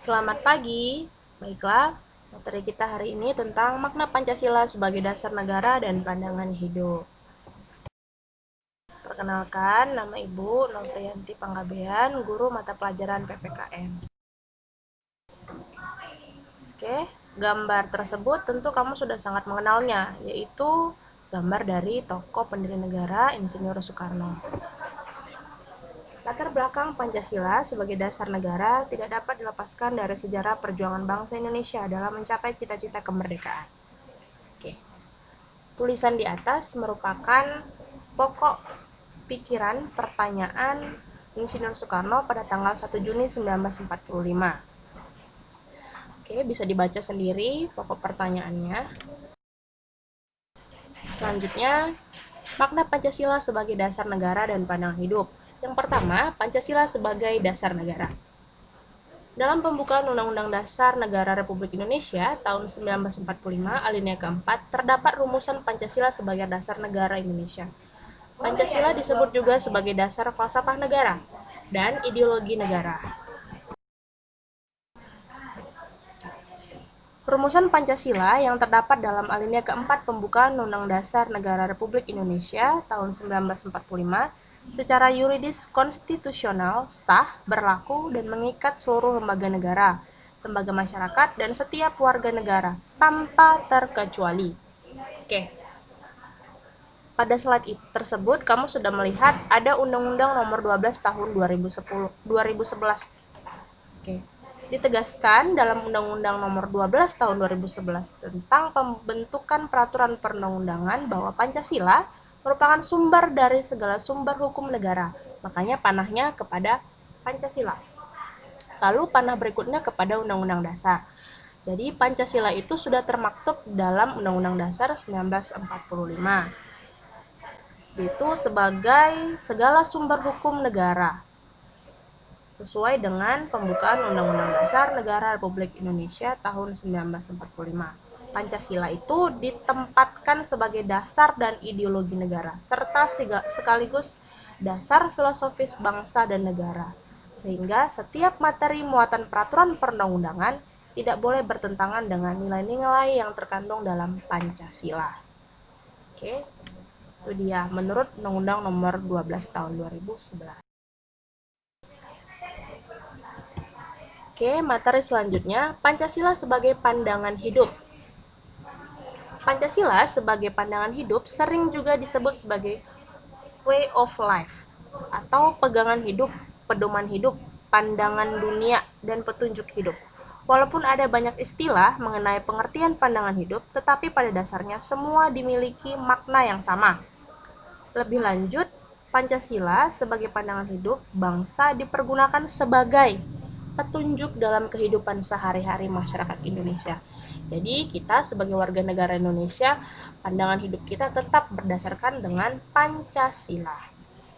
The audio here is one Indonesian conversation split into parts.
Selamat pagi. Baiklah, materi kita hari ini tentang makna Pancasila sebagai dasar negara dan pandangan hidup. Perkenalkan, nama Ibu Novrianti Panggabean, guru mata pelajaran PPKN. Oke, gambar tersebut tentu kamu sudah sangat mengenalnya, yaitu gambar dari tokoh pendiri negara Insinyur Soekarno. Latar belakang Pancasila sebagai dasar negara tidak dapat dilepaskan dari sejarah perjuangan bangsa Indonesia dalam mencapai cita-cita kemerdekaan. Oke. Tulisan di atas merupakan pokok pikiran pertanyaan Insinyur Soekarno pada tanggal 1 Juni 1945. Oke, bisa dibaca sendiri pokok pertanyaannya. Selanjutnya, makna Pancasila sebagai dasar negara dan pandangan hidup. Yang pertama, Pancasila sebagai dasar negara. Dalam pembukaan Undang-Undang Dasar Negara Republik Indonesia tahun 1945 alinea keempat terdapat rumusan Pancasila sebagai dasar negara Indonesia. Pancasila disebut juga sebagai dasar falsafah negara dan ideologi negara. Rumusan Pancasila yang terdapat dalam alinea keempat pembukaan Undang-Undang Dasar Negara Republik Indonesia tahun 1945 secara yuridis konstitusional sah, berlaku, dan mengikat seluruh lembaga negara, lembaga masyarakat, dan setiap warga negara tanpa terkecuali. Oke. Pada slide tersebut kamu sudah melihat ada Undang-Undang Nomor 12 Tahun 2011. Oke. Ditegaskan dalam Undang-Undang Nomor 12 Tahun 2011 tentang pembentukan peraturan perundang-undangan bahwa Pancasila merupakan sumber dari segala sumber hukum negara. Makanya panahnya kepada Pancasila. Lalu panah berikutnya kepada Undang-Undang Dasar. Jadi Pancasila itu sudah termaktub dalam Undang-Undang Dasar 1945. Itu sebagai segala sumber hukum negara. Sesuai dengan pembukaan Undang-Undang Dasar Negara Republik Indonesia tahun 1945. Pancasila itu ditempatkan sebagai dasar dan ideologi negara, serta sekaligus dasar filosofis bangsa dan negara, sehingga setiap materi muatan peraturan perundang-undangan tidak boleh bertentangan dengan nilai-nilai yang terkandung dalam Pancasila. Oke, itu dia menurut Undang-Undang Nomor 12 Tahun 2011. Oke, materi selanjutnya, Pancasila sebagai pandangan hidup. Pancasila sebagai pandangan hidup sering juga disebut sebagai way of life atau pegangan hidup, pedoman hidup, pandangan dunia, dan petunjuk hidup. Walaupun ada banyak istilah mengenai pengertian pandangan hidup, tetapi pada dasarnya semua dimiliki makna yang sama. Lebih lanjut, Pancasila sebagai pandangan hidup bangsa dipergunakan sebagai petunjuk dalam kehidupan sehari-hari masyarakat Indonesia. Jadi kita sebagai warga negara Indonesia, pandangan hidup kita tetap berdasarkan dengan Pancasila.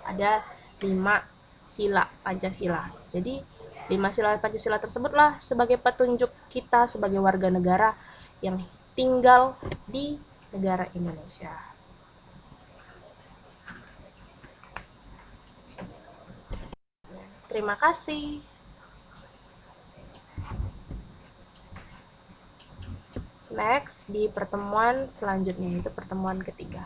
Ada 5 sila Pancasila. Jadi 5 sila Pancasila tersebutlah sebagai petunjuk kita sebagai warga negara yang tinggal di negara Indonesia. Terima kasih. Next, di pertemuan selanjutnya, itu pertemuan ketiga.